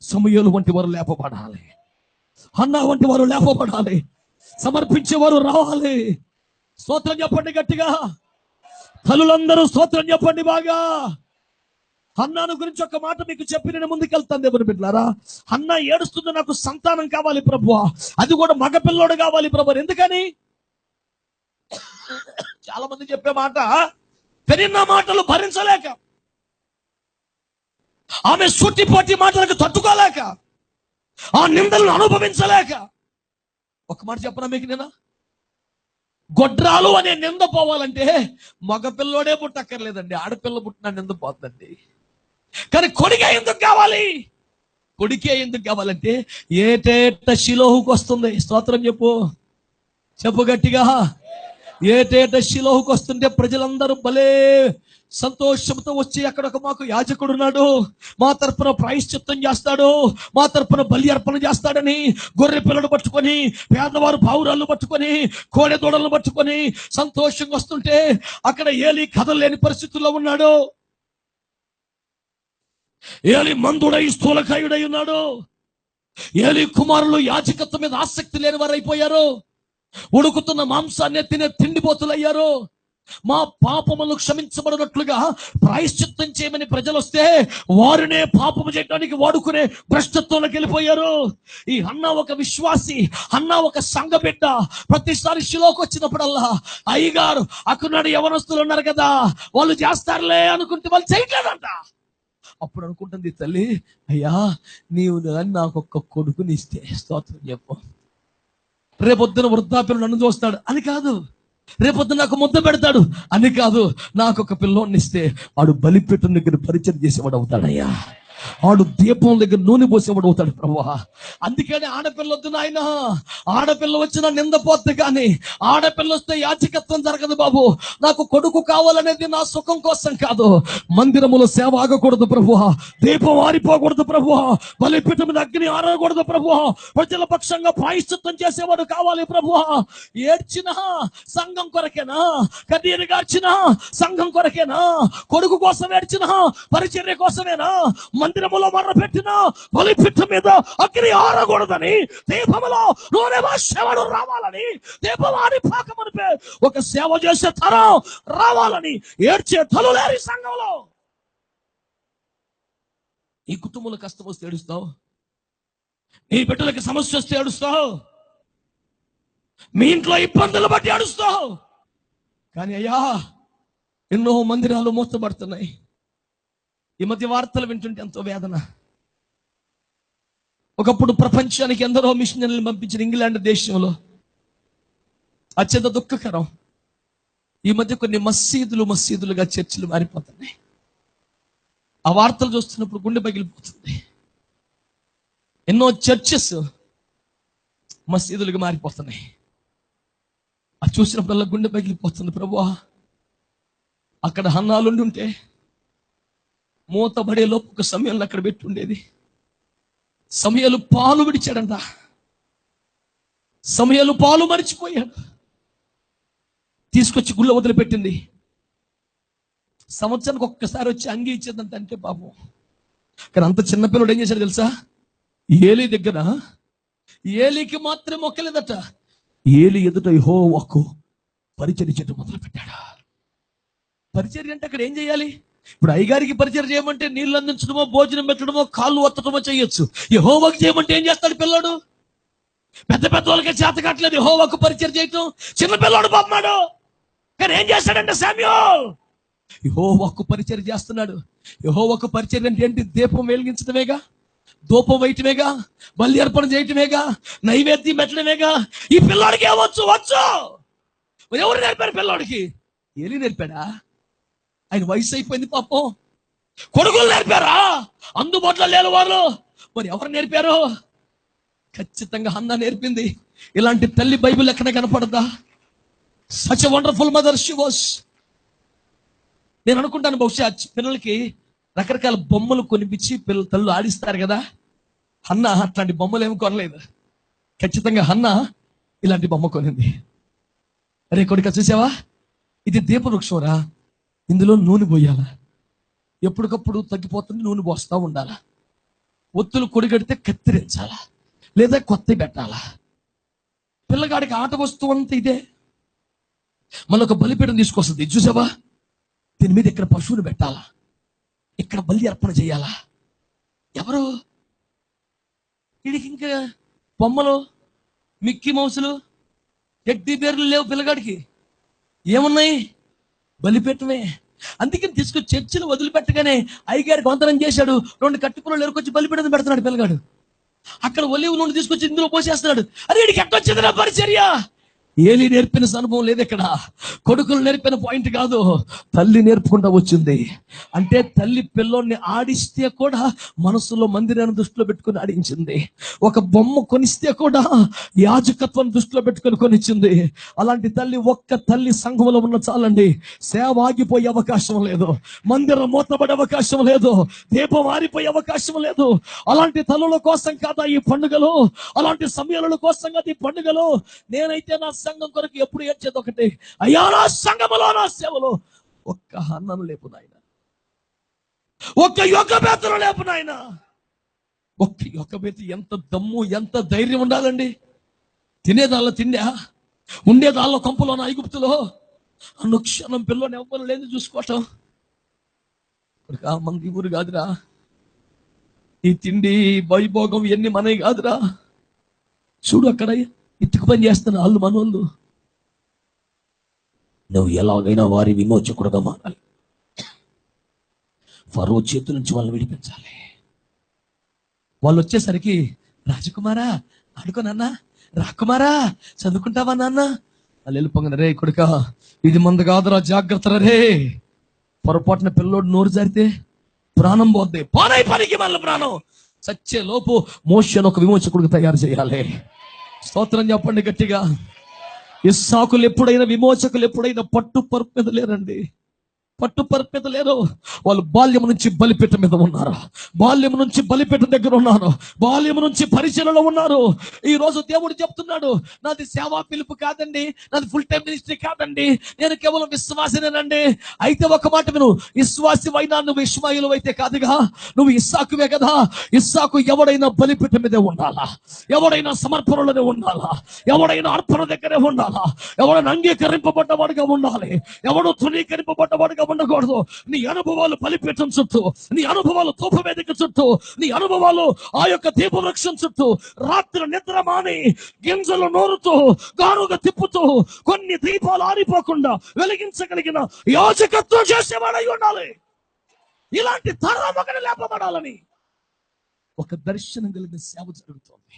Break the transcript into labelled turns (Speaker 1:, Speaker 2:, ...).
Speaker 1: సమూయేలు వంటి వారు లేపబడాలి, హన్నా వంటి వారు లేపబడాలి, సమర్పించేవారు రావాలి. స్తోత్రం చెప్పండి గట్టిగా, తల్లులందరూ స్తోత్రం చెప్పండి బాగా. హన్నాను గురించి ఒక మాట మీకు చెప్పి నేను ముందుకెళ్తాను దేవుని బిడ్డలారా. హన్నా ఏడుస్తుంది, నాకు సంతానం కావాలి ప్రభువా, అది కూడా మగపిల్లోడు కావాలి ప్రభు. ఎందుకని? చాలా మంది చెప్పే మాట, పెరిగిన మాటలు భరించలేక, ఆమె సూటిపోటి మాటలకు తట్టుకోలేక, ఆ నిందలను అనుభవించలేక. ఒక మాట చెప్పనా మీకు నేను, గొడ్రాలు అనే నింద పోవాలంటే మగపిల్లోడే పుట్టక్కర్లేదండి, ఆడపిల్ల పుట్టిన నింద పోతుందండి. కానీ కొడుకే ఎందుకు కావాలి? కొడుకే ఎందుకు కావాలంటే ఏటేట షిలోహుకు వస్తుంది. స్తోత్రం చెప్పు, చెప్పు గట్టిగా. ఏటేట షిలోహుకు వస్తుంటే ప్రజలందరూ భలే సంతోషంతో వచ్చి, అక్కడ మాకు యాజకుడు ఉన్నాడు, మా తరపున ప్రాయశ్చిత్తం చేస్తాడు, మా తరపున బలి అర్పణ చేస్తాడని గొర్రె పిల్లలు పట్టుకొని, పేదవారు పావురాళ్ళు పట్టుకొని, కోడె దూడలను పట్టుకొని సంతోషంగా వస్తుంటే, అక్కడ ఏలీ కదలలేని పరిస్థితుల్లో ఉన్నాడు. ఏలీ మందుడై స్థూలకాయుడై ఉన్నాడు. ఏలీ కుమారులు యాజకత్వం మీద ఆసక్తి లేని వారు అయిపోయారు. ఉడుకుతున్న మాంసాన్ని తినే తిండిపోతులయ్యారు. మా పాపములు క్షమించబడినట్లుగా ప్రాయశ్చిత్తం చేయమని ప్రజలు వస్తే వారినే పాపము చేయడానికి వాడుకునే భ్రష్టత్వంలోకి వెళ్ళిపోయారు. ఈ హన్నా ఒక విశ్వాసి, హన్నా ఒక సంఘ బిడ్డ. ప్రతిసారి షిలోకి వచ్చినప్పుడల్లా, అయ్యగారు అక్కడున్నాడు, యవనస్తులు ఉన్నారు కదా, వాళ్ళు చేస్తారులే అనుకుంటే వాళ్ళు చేయట్లేదంట. అప్పుడు అనుకుంటుంది తల్లి, అయ్యా నీవు నాకు ఒక్క కొడుకుని ఇస్తే, స్తోత్రం చెప్పు, రేపొద్దున వృద్ధాప్యం నన్ను చూస్తాడు అని కాదు, రేపొద్దున నాకు ముద్ద పెడతాడు అని కాదు, నాకు ఒక పిల్లోని ఇస్తే వాడు బలిపీఠం దగ్గర పరిచయం చేసేవాడు అవుతాడయ్యా, వాడు దీపం దగ్గర నూనె పోసేవాడు అవుతాడు ప్రభువా. అందుకని ఆడపిల్ల వద్దు నాయన, ఆడపిల్ల వచ్చినా నిందపోద్ది, కానీ ఆడపిల్ల వస్తే యాజకత్వం జరగదు బాబు. నాకు కొడుకు కావాలనేది నా సుఖం కోసం కాదు. మందిరములో సేవ ఆగకూడదు ప్రభువా, దీపం ఆరిపోకూడదు ప్రభువా, బలిపీఠం మీద అగ్ని ఆరకూడదు ప్రభువా, ప్రజల పక్షంగా ప్రాయశ్చిత్తం చేసేవాడు కావాలి ప్రభువా. ఏడ్చినా సంఘం కొరకేనా, కన్నీరు గార్చినా సంఘం కొరకేనా, కొడుకు కోసం ఏడ్చినా పరిచర్య కోసమేనా, మందిరములో మర్ర పెట్టిన బలిపీఠం మీద అగ్ని ఆరకూడదని, దీపములో నూనె పోసేవాడు రావాలని, దీపం ఆరిపోకమునిపే ఒక సేవ చేసే తరం రావాలని ఏడ్చే తల్లులేరు ఈ సంఘంలో. ఈ కుటుంబంలో కష్టం వస్తే ఏడుస్తావు, నీ బిడ్డలకి సమస్య వస్తే ఏడుస్తావు, మీ ఇంట్లో ఇబ్బందులు బట్టి ఏడుస్తావు. కానీ అయ్యా, ఎన్నో మందిరాలు మూతపడుతున్నాయి. ఈ మధ్య వార్తలు వింటుంటే ఎంతో వేదన. ఒకప్పుడు ప్రపంచానికి ఎందరో మిషనరీలు పంపించిన ఇంగ్లాండ్ దేశంలో అత్యంత దుఃఖకరం. ఈ మధ్య కొన్ని మసీదులుగా చర్చిలు మారిపోతున్నాయి. ఆ వార్తలు చూస్తున్నప్పుడు గుండె పగిలిపోతుంది. ఎన్నో చర్చెస్ మసీదులుగా మారిపోతున్నాయి. అది చూసినప్పుడల్లా గుండె పగిలిపోతుంది. ప్రభువా, అక్కడ హన్నాలుండి ఉంటే మూతబడే లోపు ఒక సమయంలో అక్కడ పెట్టి ఉండేది. సమయాలు పాలు విడిచాడంట, సమయాలు పాలు మరిచిపోయాడు, తీసుకొచ్చి గుళ్ళ వదిలిపెట్టింది. సంవత్సరానికి ఒక్కసారి వచ్చి అంగీ ఇచ్చేదంత అంటే పాపం. కానీ అంత చిన్నపిల్లడు ఏం చేశాడు తెలుసా? ఏలీ దగ్గర, ఏలీకి మాత్రం మొక్కలేదట, ఏలీ ఎదుట యెహోవాకు పరిచర్య చేయడం మొదలు పెట్టాడు. పరిచర్య అంటే అక్కడ ఏం చేయాలి? ఇప్పుడు అయ్యగారికి పరిచయం చేయమంటే నీళ్ళు అందించడమో, భోజనం పెట్టడమో, కాళ్ళు ఒత్తడమో చేయొచ్చు. యెహోవాకు చేయమంటే ఏం చేస్తాడు పిల్లోడు? పెద్ద పెద్ద వాళ్ళకే చేత కావట్లేదు యెహోవాకు పరిచయం చేయటం. చిన్న పిల్లోడు పాపమాడు. కానీ ఏం చేస్తాడంటే శామ్యూల్ యెహోవాకు పరిచయం చేస్తున్నాడు. యెహోవాకు పరిచయం అంటే ఏంటి? దీపం వెలిగించడమేగా, ధూపం వేయటమేగా, బలి అర్పణ చేయటమేగా, నైవేద్యం పెట్టడమేగా. ఈ పిల్లోడికి ఏమొచ్చు? వచ్చు. ఎవరు నేర్పారు పిల్లోడికి? ఏలీ నేర్పాడా? ఆయన వయసు అయిపోయింది పాపం. కొడుకులు నేర్పారా? అందుబాటులో లేని వాళ్ళు మరి ఎవరు నేర్పారు? ఖచ్చితంగా హన్నా నేర్పింది. ఇలాంటి తల్లి బైబిల్ ఎక్కడ కనపడదా? Such a wonderful mother she was. నేను అనుకుంటాను బహుశా పిల్లలకి రకరకాల బొమ్మలు కొనిపించి తల్లు ఆడిస్తారు కదా. హన్నా అట్లాంటి బొమ్మలు ఏమి కొనలేదు. ఖచ్చితంగా హన్నా ఇలాంటి బొమ్మ కొనింది. అరే కొడుక, చూసావా, ఇది దీపవృక్షంరా, ఇందులో నూనె పోయాలా, ఎప్పటికప్పుడు తగ్గిపోతుంది, నూనె పోస్తా ఉండాలా. ఒత్తులు కొడిగడితే కత్తిరించాలా లేదా కొత్త పెట్టాలా? పిల్లగాడికి ఆట వస్తువు అంతా ఇదే. మళ్ళీ ఒక బలిపీఠం తీసుకొస్తుంది, చూసావా, దీని మీద ఇక్కడ పశువుని పెట్టాలా, ఇక్కడ బలి అర్పణ చేయాలా. ఎవరు వీడికి? ఇంకా బొమ్మలు, మిక్కీ మౌసులు, టెడ్డీ బేర్లు లేవు పిల్లగాడికి. ఏమున్నాయి? బలిపీఠమే. అందుకని తీసుకొచ్చి చర్చిలు వదిలిపెట్టగానే అయ్యగారికి వందనం చేశాడు, 2 కట్టుకులు ఎరుకొచ్చి బలిపీఠం పెడుతున్నాడు పిల్లగాడు. అక్కడ ఒలివ్ నూనె తీసుకొచ్చి ఇందులో పోసేస్తున్నాడు. అరే వీడికి ఎట్టొచ్చింది నా పరిచర్య? ఏలి నేర్పిన అనుభవం లేదు ఇక్కడ. కొడుకులు నేర్పిన పాయింట్ కాదు, తల్లి నేర్పుకుంటా వచ్చింది. అంటే తల్లి పిల్లోడిని ఆడిస్తే కూడా మనసులో మందిరాన్ని దృష్టిలో పెట్టుకుని ఆడించింది. ఒక బొమ్మ కొనిస్తే కూడా యాజకత్వం దృష్టిలో పెట్టుకుని కొనిచ్చింది. అలాంటి తల్లి, ఒక్క తల్లి సంఘంలో ఉన్న చాలండి, సేవ ఆగిపోయే అవకాశం లేదు, మందిరం మూతపడే అవకాశం లేదు, దీపం ఆరిపోయే అవకాశం లేదు. అలాంటి తల్లుల కోసం కాదా ఈ పండుగలు, అలాంటి సమయాల కోసం కాదు ఈ పండుగలు. నేనైతే నా సంఘం కొరకు ఎప్పుడు ఏడ్చేది ఒకటి, అయ్యా నా సంఘములో నా సేవలో ఒక్క అన్నం లేపు నాయన, ఒక్క యొక్కబేతను లేపు నాయన. ఒక్క యొక్కబేత ఎంత దమ్ము, ఎంత ధైర్యం ఉండాలండి. తినేదాల్లో తిండా, ఉండేదాల్లో కొంపలో ఐగుప్తులో అనుక్షణం పిల్లని ఎవ్వరు లేదు చూసుకోవటం. మంది ఊరు కాదురా, ఈ తిండి వైభోగం ఎన్ని మనవి కాదురా. చూడు అక్కడ ఇటుకు పని చేస్తున్న వాళ్ళు మనోళ్ళు. నువ్వు ఎలాగైనా వారి విమోచకుడుగా మారాలి, ఫరో చేతుల నుంచి వాళ్ళని విడిపించాలి. వాళ్ళు వచ్చేసరికి, రాజకుమారా ఆడుకో నాన్న, రాకుమారా చదువుకుంటావా నాన్న, వాళ్ళు వెళ్ళిపోగానే, రే కొడుక ఇది మంద కాదురా, జాగ్రత్త రే, పొరపాటున పిల్లోడు నోరు జారితే ప్రాణం పోద్ది. పానై పనికి మళ్ళీ ప్రాణం చచ్చే లోపు మోషేను ఒక విమోచకుడికి తయారు చేయాలి. స్తోత్రం చెప్పండి గట్టిగా. ఇస్సాకులు ఎప్పుడైనా, విమోచకులు ఎప్పుడైనా పట్టు పరుపు మీద లేరండి, పట్టు పరుపు మీద లేరు. వాళ్ళు బాల్యం నుంచి బలిపీఠం మీద ఉన్నారు, బాల్యం నుంచి బలిపీఠం దగ్గర ఉన్నారు, బాల్యం నుంచి పరిచయలో ఉన్నారు. ఈ రోజు దేవుడు చెప్తున్నాడు, నాది సేవా పిలుపు కాదండి, నాది ఫుల్ టైం మినిస్ట్రీ కాదండి, నేను కేవలం విశ్వాసినేనండి. అయితే ఒక మాట విను, విశ్వాసివైనా నువ్వు ఇష్మాయిలు అయితే కాదుగా, నువ్వు ఇస్సాకువే కదా. ఇస్సాకు ఎవడైనా బలిపీఠం మీదే ఉండాలా, ఎవడైనా సమర్పణలోనే ఉండాలా, ఎవడైనా అర్పణ దగ్గరే ఉండాలా, ఎవడైనా అంగీకరింపబడ్డవాడుగా ఉండాలి, ఎవడో తృణీకరింపబడ్డవాడుగా ఉండకూడదు. నీ అనుభవాలు బలిపీఠం చుట్టూ, నీ అనుభవాలు ధూపవేదిక చుట్టూ, నీ అనుభవాలు ఆ యొక్క దీపవృక్షం చుట్టూ రాత్రి నిద్ర మాని గింజలు నోరుతూ గానుగా తిప్పుతూ కొన్ని దీపాలు ఆరిపోకుండా వెలిగించగలిగిన యాజకత్వం చేసేవాడై ఉండాలి. ఇలాంటి తరం ఒకటి లేపబడాలని ఒక దర్శనం కలిగిన సేవ జరుగుతోంది.